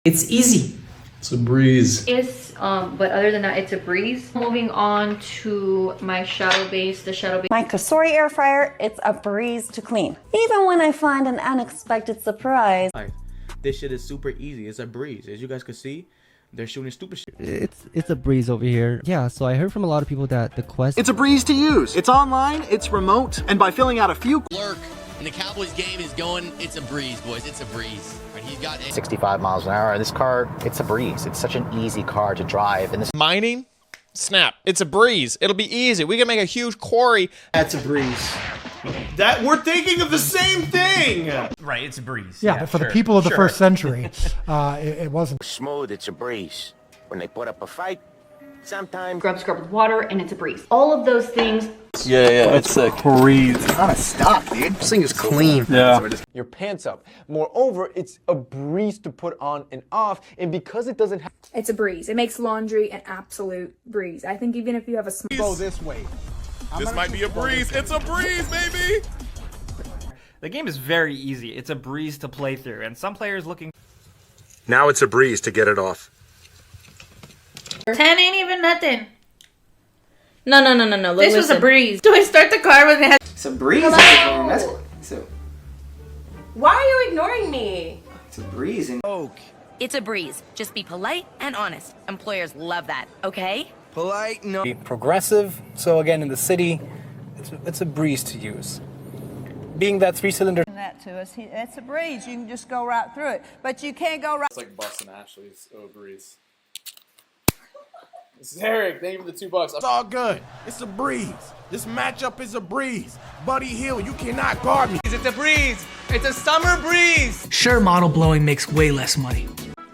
It's easy. It's a breeze. But other than that, it's a breeze. Moving on to my shadow base, My Kasori air fryer, it's a breeze to clean. Even when I find an unexpected surprise. This shit is super easy. It's a breeze. As you guys can see, they're shooting stupid shit. It's a breeze over here. Yeah, so I heard from a lot of people that the Quest... It's a breeze to use. It's online, it's remote, and by filling out a few... Lurk, and the Cowboys game is going, it's a breeze, boys. It's a breeze. Right, he's got 65 miles an hour. This car, it's a breeze. It's such an easy car to drive. And this mining, snap. It's a breeze. It'll be easy. We can make a huge quarry. That's a breeze. That we're thinking of the same thing. Right, it's a breeze. Yeah, but for the people of the first century, it wasn't. smooth, it's a breeze. When they put up a fight, sometimes scrub with water, and it's a breeze. All of those things. Yeah, it's a breeze. It's not a stop, dude. This thing is clean. Yeah. Your pants up. Moreover, it's a breeze to put on and off, and because it doesn't have... It's a breeze. It makes laundry an absolute breeze. I think even if you have a small... Go this way. This might be a breeze. It's a breeze, baby. The game is very easy. It's a breeze to play through, and some players looking... Now it's a breeze to get it off. 10 ain't even nothing. No. This was a breeze. Do I start the car with it? It's a breeze. Why are you ignoring me? It's a breeze. And It's a breeze. Just be polite and honest. Employers love that, okay? Polite, no. Be progressive, so again, in the city, it's a breeze to use. Being that three-cylinder... That to us, it's a breeze. You can just go right through it. But you can't go right... It's like Bus and Ashley's breeze. This is Eric. Thank you for the $2. It's all good. It's a breeze. This matchup is a breeze. Buddy Hill, you cannot guard me. it's a breeze. It's a summer breeze. Sure, model blowing makes way less money.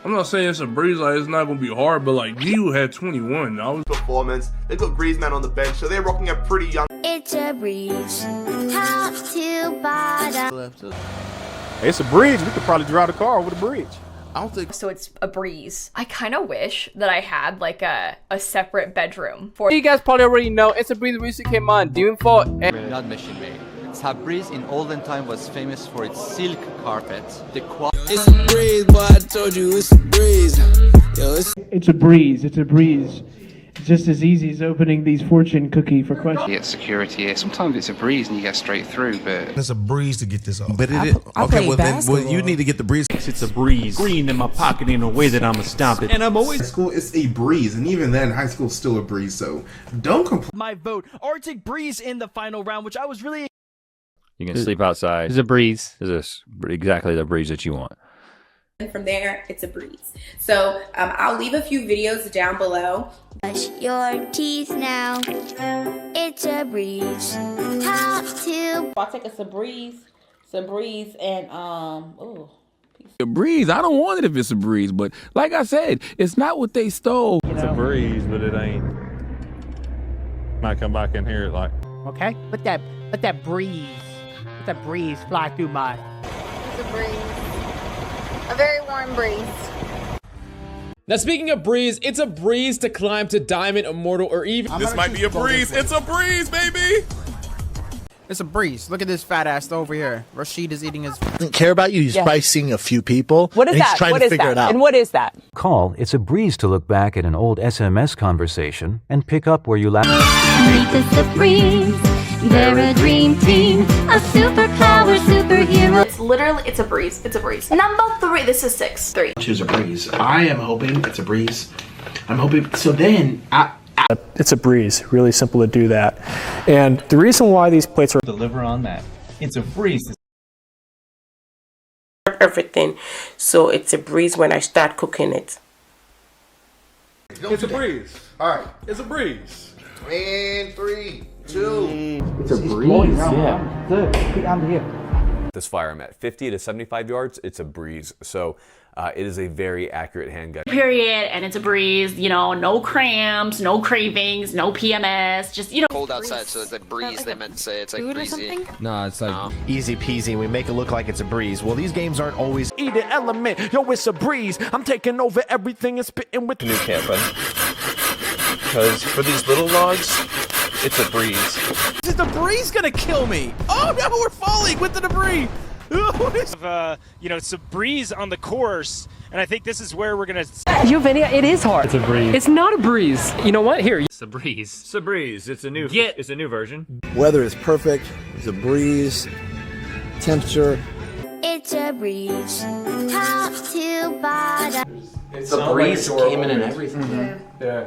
I'm not saying it's a breeze, like it's not gonna be hard, but like you had 21. I was Performance. They got Griezmann on the bench, so they're rocking a pretty young... It's a breeze. Top to bottom. It's a bridge. We could probably drive the car over the bridge. I don't think... So it's a breeze. I kind of wish that I had like a separate bedroom for... You guys probably already know, It's a Breeze recently came on. Doing for... Not machine made. Tabriz in olden time was famous for its silk carpet. It's a breeze, boy. I told you it's a breeze. Yo, It's a breeze. It's a breeze. It's just as easy as opening these fortune cookie for questions. get security here. Sometimes it's a breeze and you get straight through, but It's a breeze to get this off. But it is... Okay, well, you need to get the breeze. It's a breeze. Green in my pocket in a way that I'ma stomp it. And I'm always... High school is a breeze, and even then, high school's still a breeze, so don't complain. My vote. Arctic breeze in the final round, which I was really... You can sleep outside. It's a breeze. This is exactly the breeze that you want. And from there, it's a breeze. So I'll leave a few videos down below. Brush your teeth now. It's a breeze. Top to... I'll take a breeze, and A breeze. I don't want it if it's a breeze, but like I said, it's not what they stole. It's a breeze, but it ain't. Might come back in here like... Okay? Let that breeze fly through my... it's a breeze. A very warm breeze. Now, speaking of breeze, it's a breeze to climb to Diamond, Immortal, or even... This might be a breeze. It's a breeze, baby! It's a breeze. Look at this fat ass over here. Rashid is eating his... Doesn't care about you. He's probably seeing a few people. What is and that? He's trying What to is figure that? it out. And what is that? Call, it's a breeze to look back at an old SMS conversation and pick up where you left. Meet the Supremes. They're a dream team. A superpower superhero. It's literally, it's a breeze. It's a breeze. Number 3. This is 6. 3. Choose a breeze. I am hoping it's a breeze. I'm hoping... So then... It's a breeze. Really simple to do that. And the reason why these plates are... Deliver on that. It's a breeze. Everything. So it's a breeze when I start cooking it. It's a breeze. All right. It's a breeze. And 3, 2. It's a breeze, yeah. Good. I'm here. This fire, I'm at 50 to 75 yards. It's a breeze. So it is a very accurate handgun. Period. And it's a breeze. You know, no cramps, no cravings, no PMS. Just, you know. cold outside, so it's a breeze. They meant to say it's like breezy. No, it's like... Easy peasy. We make it look like it's a breeze. Well, these games aren't always... Eat an element. Yo, it's a breeze. I'm taking over everything and spitting with... New camping. Because for these little logs, it's a breeze. Is the breeze gonna kill me? Oh no, we're falling with the debris. You know, it's a breeze on the course, and I think this is where we're gonna. Juvenia, it is hard. It's a breeze. It's not a breeze. You know what? Here. It's a breeze. It's a breeze. It's a new. It's a new version. Weather is perfect. It's a breeze. Temperature. It's a breeze. Top to bottom. It's a breeze came in and everything. Yeah.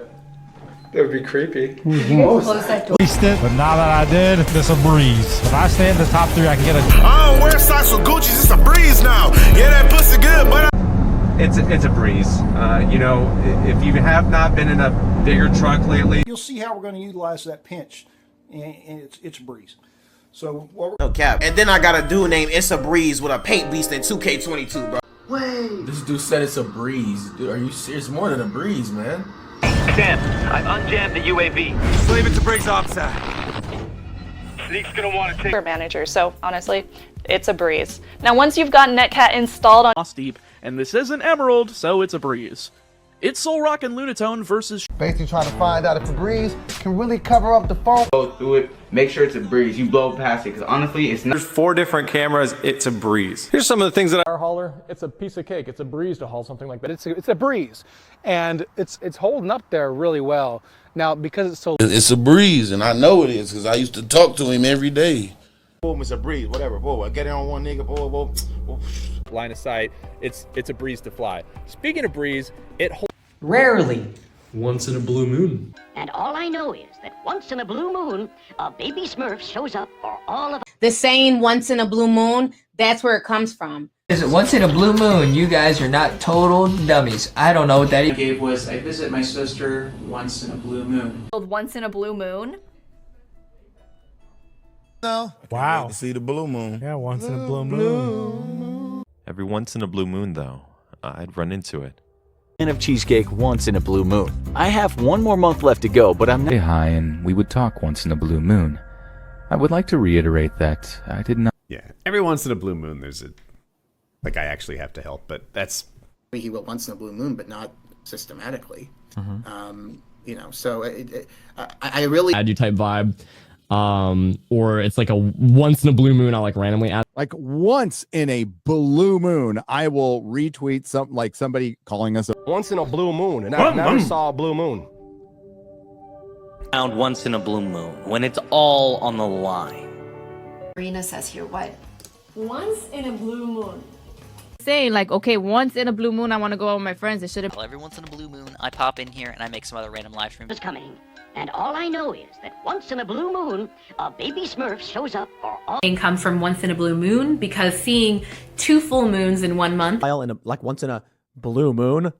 That would be creepy. Close that door. But now that I did, it's a breeze. If I stay in the top 3, I can get a. I don't wear socks with Gucci's. It's a breeze now. Yeah, that pussy good, but. It's a breeze. You know, if you have not been in a bigger truck lately, you'll see how we're going to utilize that pinch, and it's a breeze. So what no cap. And then I got a dude named It's a Breeze with a paint beast in 2K22, bro. Wait. This dude said it's a breeze. Dude, are you serious? More than a breeze, man. Sam, I've unjammed the UAV. Just leave it to Briggs officer. Zeke's gonna want to take. Manager, so honestly, it's a breeze. Now, once you've got Netcat installed on Steep, and this is an Emerald, so it's a breeze. It's Soul Rock and Lunatone versus. Basically trying to find out if a breeze can really cover up the phone. Go through it, make sure it's a breeze. You blow past it, because honestly, it's not. There's 4 different cameras. It's a breeze. Here's some of the things that Our hauler, it's a piece of cake. It's a breeze to haul something like that. It's a breeze, and it's holding up there really well. Now because it's so. It's a breeze, and I know it is because I used to talk to him every day. Boom, it's a breeze. Whatever. Whoa, I get it on one nigga. Whoa, whoa, whoa. Line of sight. It's a breeze to fly. Speaking of breeze, it holds. Rarely. Once in a blue moon. And all I know is that once in a blue moon, a baby Smurf shows up for all of the saying once in a blue moon, that's where it comes from. Is it once in a blue moon? You guys are not total dummies. I don't know what that is. I gave was I visit my sister once in a blue moon. Once in a blue moon? No. Wow. See the blue moon. Yeah, once in a blue moon. Every once in a blue moon, though, I'd run into it. Of cheesecake once in a blue moon. I have 1 more month left to go, but I'm not. Say hi, and we would talk once in a blue moon. I would like to reiterate that I did not. Yeah, every once in a blue moon, there's a like I actually have to help, but that's. He will once in a blue moon, but not systematically. You know, so I really. Add you type vibe. Or it's like a once in a blue moon, I'll like randomly add. Like once in a blue moon, I will retweet something like somebody calling us a Once in a blue moon, and I never saw a blue moon. Found once in a blue moon, when it's all on the line. Rena says here, what? Once in a blue moon. Saying like, okay, once in a blue moon, I want to go out with my friends. I should have. Every once in a blue moon, I pop in here and I make some other random live stream. is coming. And all I know is that once in a blue moon, a baby Smurf shows up for all. Comes from once in a blue moon because seeing 2 full moons in 1 month. Like once in a blue moon.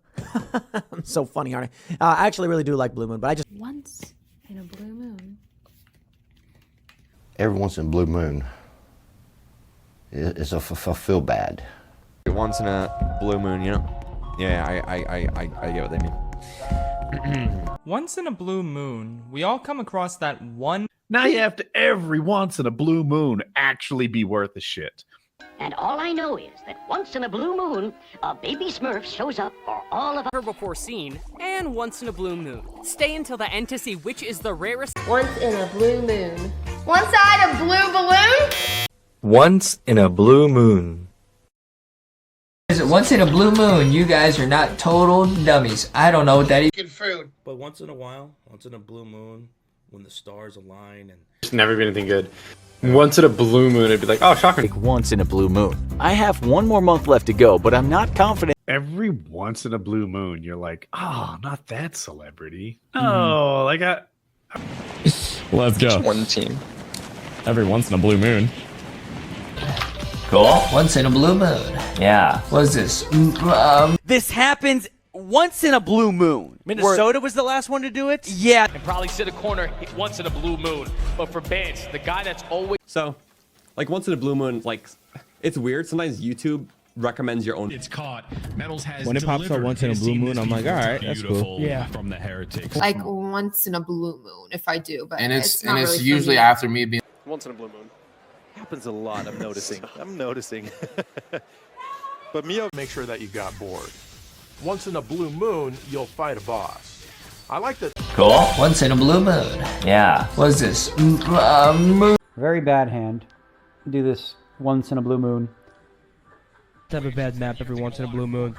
I'm so funny, aren't I? I actually really do like blue moon, but I just. Once in a blue moon. Every once in a blue moon, it's a feel bad. Once in a blue moon, you know? Yeah, I get what they mean. Once in a blue moon, we all come across that one. Now you have to every once in a blue moon actually be worth a shit. And all I know is that once in a blue moon, a baby Smurf shows up for all of us. Never before seen, and once in a blue moon. Stay until the end to see which is the rarest. Once in a blue moon. One side a blue balloon? Once in a blue moon. Is it once in a blue moon? You guys are not total dummies. I don't know what that is. But once in a while, once in a blue moon, when the stars align and. It's never been anything good. Once in a blue moon, it'd be like, oh, shocker. Like once in a blue moon. I have 1 more month left to go, but I'm not confident. Every once in a blue moon, you're like, oh, not that celebrity. Oh, like I. Let's go. One team. Every once in a blue moon. Cool. Once in a blue moon. Yeah. What is this? This happens once in a blue moon. Minnesota was the last one to do it? Yeah. And probably sit a corner once in a blue moon. But for Bench, the guy that's always. So, like once in a blue moon, like it's weird. Sometimes YouTube recommends your own. It's caught. Metals has when it pops up once in a blue moon, I'm like, all right, that's cool. Yeah. From the heretics. Like once in a blue moon, if I do, but it's not it's really usually after me being. Once in a blue moon. Happens a lot, I'm noticing. I'm noticing. But Mio, make sure that you got bored. Once in a blue moon, you'll fight a boss. I like that. Cool. Once in a blue moon. Yeah. What is this? Very bad hand. Do this once in a blue moon. Have a bad nap every once in a blue moon.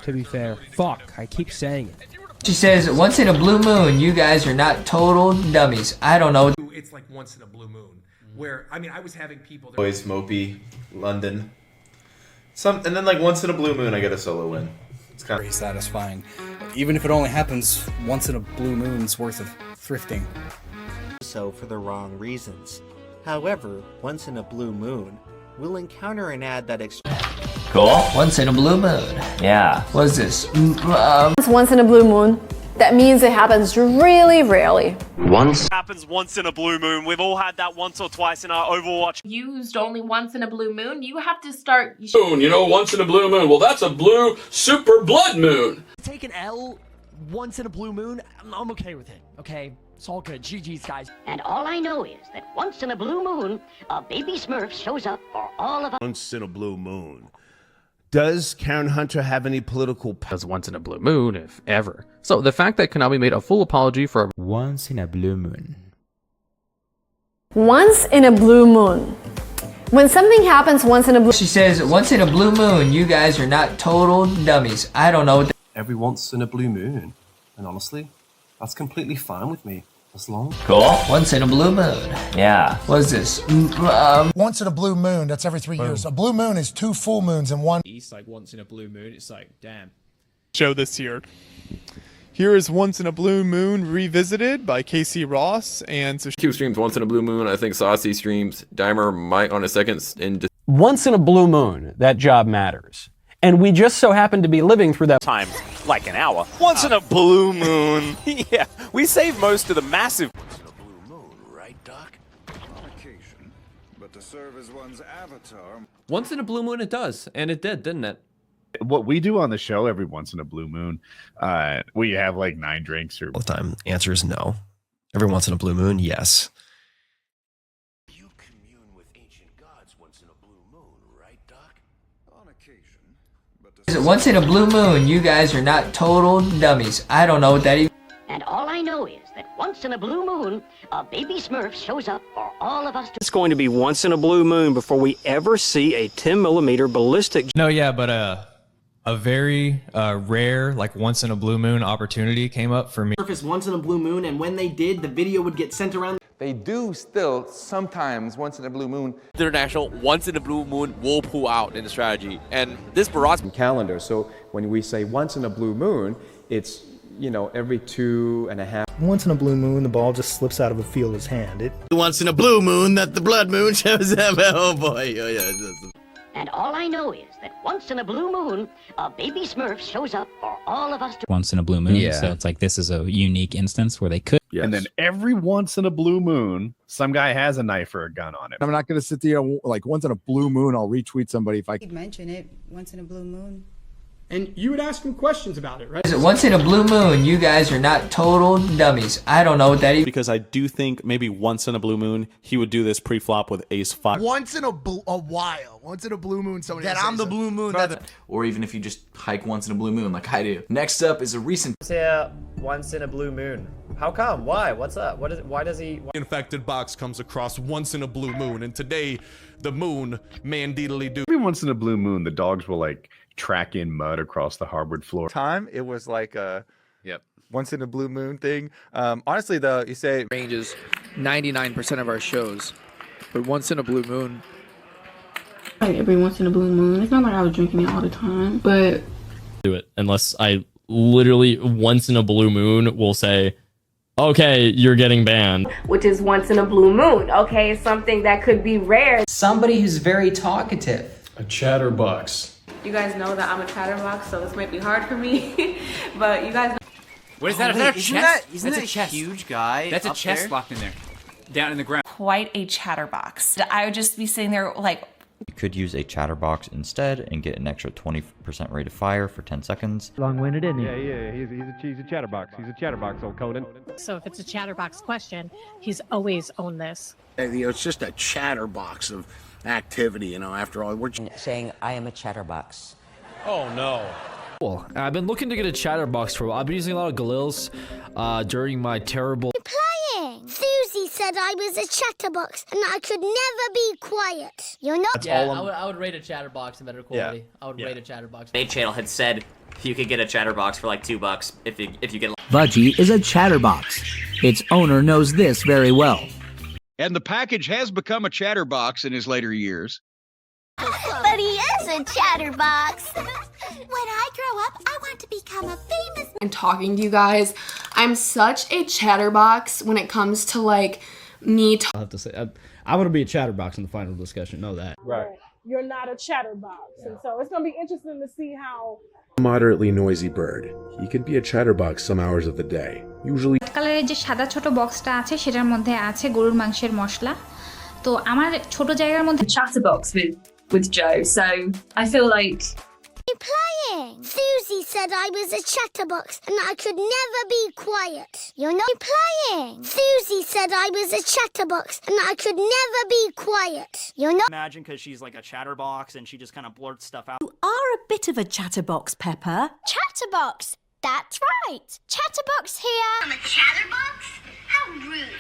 To be fair, fuck, I keep saying it. She says, once in a blue moon, you guys are not total dummies. I don't know. It's like once in a blue moon, where, I mean, I was having people... Boys, Mopey, London. And then like once in a blue moon, I get a solo win. It's kind of very satisfying. Even if it only happens once in a blue moon's worth of thrifting. So for the wrong reasons. However, once in a blue moon, we'll encounter an ad that Cool. Once in a blue moon. Yeah. What's this? Once in a blue moon. That means it happens really rarely. Happens once in a blue moon. We've all had that once or twice in our Overwatch. Used only once in a blue moon. You have to start. Moon, you know, once in a blue moon. Well, that's a blue super blood moon. Take an L once in a blue moon. I'm okay with it. Okay, it's all good. GG's, guys. And all I know is that once in a blue moon, a baby Smurf shows up for all of us. Once in a blue moon. Does Karen Hunter have any political... Does once in a blue moon, if ever. So the fact that Konami made a full apology for once in a blue moon. Once in a blue moon. When something happens once in a blue... She says, once in a blue moon, you guys are not total dummies. I don't know what... Every once in a blue moon. And honestly, that's completely fine with me. As long... Cool. Once in a blue moon. Yeah. What's this? Once in a blue moon, that's every 3 years. A blue moon is 2 full moons in one. It's like once in a blue moon. It's like, damn. Show this year. Here is Once in a Blue Moon Revisited by Casey Ross and Q streams Once in a Blue Moon. I think Saucy streams Dimer might on a second in once in a blue moon, that job matters. And we just so happen to be living through that time, like an hour. Once in a blue moon. Yeah, we save most of the massive. Once in a blue moon, right, Doc? On occasion, but to serve as one's avatar. Once in a blue moon, it does, and it did, didn't it? What we do on the show every once in a blue moon, we have like 9 drinks or all the time. Answer is no. Every once in a blue moon, yes. You commune with ancient gods once in a blue moon, right, Doc? On occasion, but Once in a blue moon, you guys are not total dummies. I don't know what that even... And all I know is that once in a blue moon, a baby Smurf shows up for all of us to... It's going to be once in a blue moon before we ever see a 10mm ballistic. No, yeah, but a very rare, like once in a blue moon opportunity came up for me. Surface once in a blue moon, and when they did, the video would get sent around. They do still sometimes once in a blue moon. International once in a blue moon will pull out in the strategy, and this Barat's calendar. So when we say once in a blue moon, it's, you know, every 2.5. Once in a blue moon, the ball just slips out of a fielder's hand. Once in a blue moon, that the blood moon shows up. Oh boy, oh yeah. And all I know is that once in a blue moon, a baby Smurf shows up for all of us to... Once in a blue moon, yeah. So it's like this is a unique instance where they could. Yes. And then every once in a blue moon, some guy has a knife or a gun on it. I'm not going to sit there like once in a blue moon, I'll retweet somebody if I could mention it once in a blue moon. And you would ask him questions about it, right? Once in a blue moon, you guys are not total dummies. I don't know what that is. Because I do think maybe once in a blue moon, he would do this pre-flop with ace 5. Once in a while. Once in a blue moon, somebody that I'm the blue moon. Or even if you just hike once in a blue moon like I do. Next up is a recent... Yeah, once in a blue moon. How come? Why? What's up? Why does he... Infected box comes across once in a blue moon, and today, the moon, man-deedly-do. Every once in a blue moon, the dogs will like... track in mud across the hardwood floor. It was like a once in a blue moon thing. Honestly though, you say it ranges 99% of our shows, but once in a blue moon, like every once in a blue moon. It's not like I was drinking it all the time, but do it unless I literally once in a blue moon will say, okay, you're getting banned, which is once in a blue moon. Okay, something that could be rare. Somebody who's very talkative. A chatterbox. You guys know that I'm a chatterbox, so this might be hard for me, but you guys know. What is that? Is that a chest? Isn't that a chest? Huge guy. That's a chest there? Locked in there, down in the ground. Quite a chatterbox. I would just be sitting there like. You could use a chatterbox instead and get an extra 20% rate of fire for 10 seconds. Long-winded, isn't he? Yeah, he's a chatterbox. He's a chatterbox, old Conan. So if it's a chatterbox question, he's always owned this. It's just a chatterbox of activity, after all. We're saying I am a chatterbox. Oh no. Cool. I've been looking to get a chatterbox for a while. I've been using a lot of Galils during my terrible... Playing! Susie said said I was a chatterbox and I could never be quiet. You're not. I would rate a chatterbox in better quality. I would rate a chatterbox. Main channel had said you could get a chatterbox for like $2 if you get. Budgie is a chatterbox. Its owner knows this very well. And the package has become a chatterbox in his later years. But he is a chatterbox. When I grow up, I want to become a famous. And talking to you guys, I'm such a chatterbox when it comes to like me. I'll have to say, I want to be a chatterbox in the final discussion. Know that. Right. You're not a chatterbox, and so it's gonna be interesting to see how. Moderately noisy bird. He can be a chatterbox some hours of the day. Usually. কালারের যে সাদা ছোট বক্সটা আছে সেটার মধ্যে আছে গরুর মাংসের মশলা তো আমার ছোট জায়গার মধ্যে chatterbox with Joe, so I feel like Playing. Susie said I was a chatterbox and I could never be quiet. You're not playing. Susie said I was a chatterbox and I could never be quiet. You're not. Imagine because she's like a chatterbox and she just kind of blurts stuff out. You are a bit of a chatterbox, Pepper. Chatterbox. That's right. Chatterbox here. I'm a chatterbox? How rude.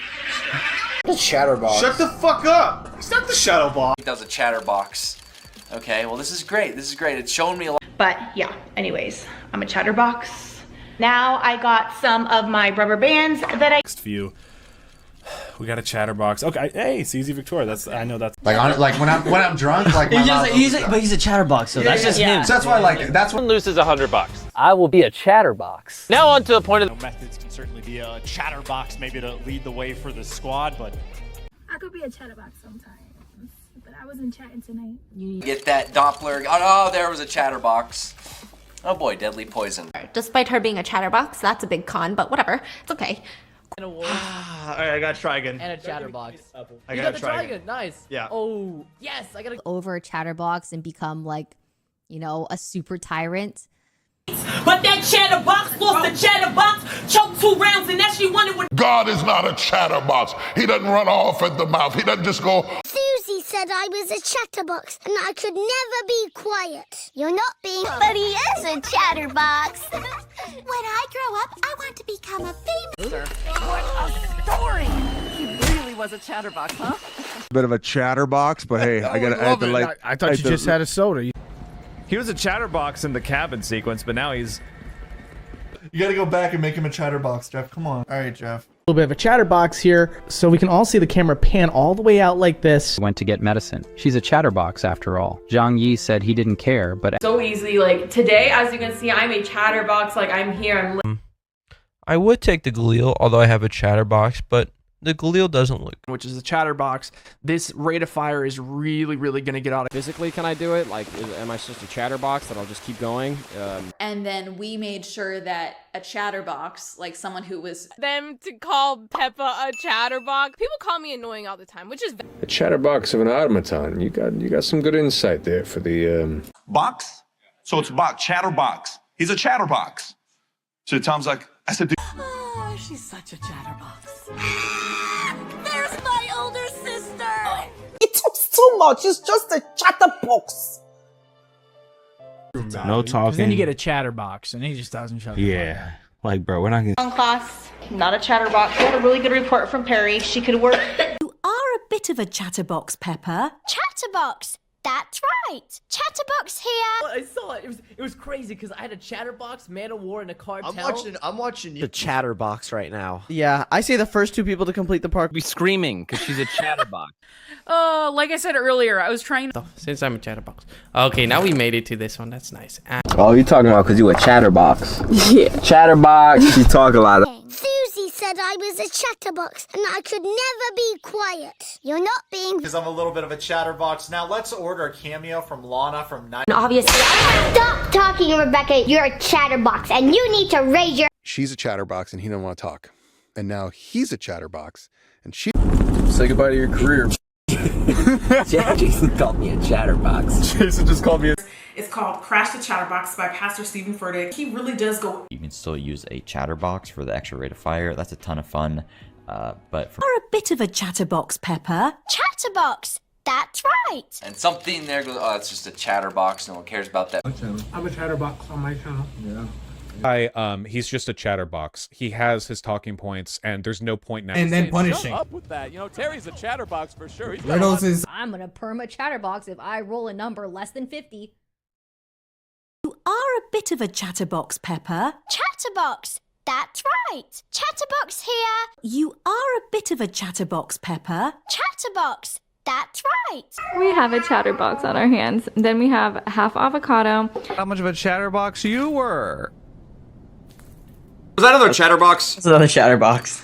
The chatterbox. Shut the fuck up. It's not the shuttlebox. That was a chatterbox. Okay, well this is great. This is great. It's showing me a lot. But yeah, anyways, I'm a chatterbox. Now I got some of my rubber bands that I. Next view, we got a chatterbox. Okay, hey, Susie Victoria. I know that's like when I'm drunk, like but he's a chatterbox, so that's just him. So that's why that's when loses $100. I will be a chatterbox. Now on to the point of methods can certainly be a chatterbox, maybe to lead the way for the squad, but I could be a chatterbox sometimes. But I wasn't chatting tonight. Get that Doppler. Oh, there was a chatterbox. Oh boy, deadly poison. Despite her being a chatterbox, that's a big con, but whatever. It's okay. Alright, I gotta try again. And a chatterbox. You got the try again. Nice. Yeah. Oh, yes. I gotta over a ctter and become like, you know, a super tyrant. But that chatterbox lost the chatterbox, choked 2 rounds, and that she wanted with. God is not a chatterbox. He doesn't run off at the mouth. He doesn't just go. Susie said I was a chatterbox and I could never be quiet. You're not being. But he is a chatterbox. When I grow up, I want to become a famous. What a story! He really was a chatterbox, huh? Bit of a chatterbox, but hey, I gotta add the like. I thought you just had a soda. he was a chatterbox in the cabin sequence, but now he's. You gotta go back and make him a chatterbox, Jeff. Come on. All right, Jeff. A little bit of a chatterbox here, so we can all see the camera pan all the way out like this. Went to get medicine. She's a chatterbox after all. Zhang Yi said he didn't care, but So easy. Like today, as you can see, I'm a chatterbox. Like I'm here. I would take the Galil, although I have a chatterbox, but the Galil doesn't look. Which is a chatterbox. This rate of fire is really going to get out of. Physically, can I do it? Like, am I just a chatterbox that I'll just keep going? And then we made sure that a chatterbox, like someone who was. Them to call Peppa a chatterbox. People call me annoying all the time, which is. A chatterbox of an automaton. You got some good insight there for the box. So it's box, chatterbox. He's a chatterbox. So Tom's like, I said. Oh, she's such a chatterbox. There's my older sister. It talks too much. It's just a chatterbox. No talking. Then you get a chatterbox, and he just doesn't shut up. Yeah. Like, bro, we're not gonna. Class, not a chatterbox. We had a really good report from Perry. She could work. You are a bit of a chatterbox, Pepper. Chatterbox. That's right. Chatterbox here. I saw it. It was crazy because I had a chatterbox, man of war, and a cartel. I'm watching you. The chatterbox right now. Yeah, I say the first 2 people to complete the park Be screaming because she's a chatterbox. Like I said earlier, I was trying to. Since I'm a chatterbox. Okay, now we made it to this one. That's nice. Oh, you talking about because you a chatterbox? Yeah. Chatterbox. You talk a lot. Susie said I was a chatterbox and I could never be quiet. You're not being. Because I'm a little bit of a chatterbox. Now let's order a cameo from Lana from 9. Obviously. Stop talking, Rebecca. You're a chatterbox and you need to raise your. She's a chatterbox and he don't want to talk. And now he's a chatterbox and she. Say goodbye to your career. Jason called me a chatterbox. Jason just called me a. It's called Crash the Chatterbox by Pastor Stephen Furtick. He really does go. You can still use a chatterbox for the extra rate of fire. That's a ton of fun. But for. You are a bit of a chatterbox, Pepper. Chatterbox. That's right. And something there goes, oh, it's just a chatterbox. No one cares about that. I'm a chatterbox on my channel. Yeah. He's just a chatterbox. He has his talking points, and there's no point now. And then punishing. Shut up with that. You know, Terry's a chatterbox for sure. He's Riddles is. I'm gonna perm a chatterbox if I roll a number less than 50. You are a bit of a chatterbox, Pepper. Chatterbox. That's right. Chatterbox here. You are a bit of a chatterbox, Pepper. Chatterbox. That's right. We have a chatterbox on our hands. Then we have half avocado. How much of a chatterbox you were? Was that another chatterbox? That's another chatterbox.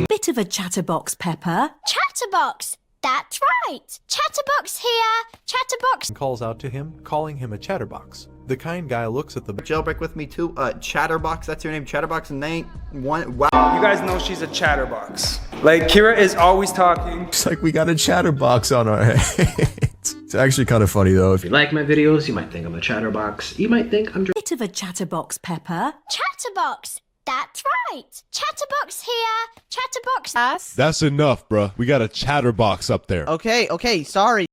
Bit of a chatterbox, Pepper. Chatterbox. That's right. Chatterbox here. Chatterbox. Calls out to him, calling him a chatterbox. The kind guy looks at the jailbreak with me too. Chatterbox, that's your name, Chatterbox, and they one. Wow. You guys know she's a chatterbox. Like Kira is always talking. It's like we got a chatterbox on our hands. It's actually kind of funny though. If you like my videos, you might think I'm a chatterbox. You might think I'm bit of a chatterbox, Pepper. Chatterbox. That's right. Chatterbox here. Chatterbox. That's enough, bruh. We got a chatterbox up there. Okay, sorry.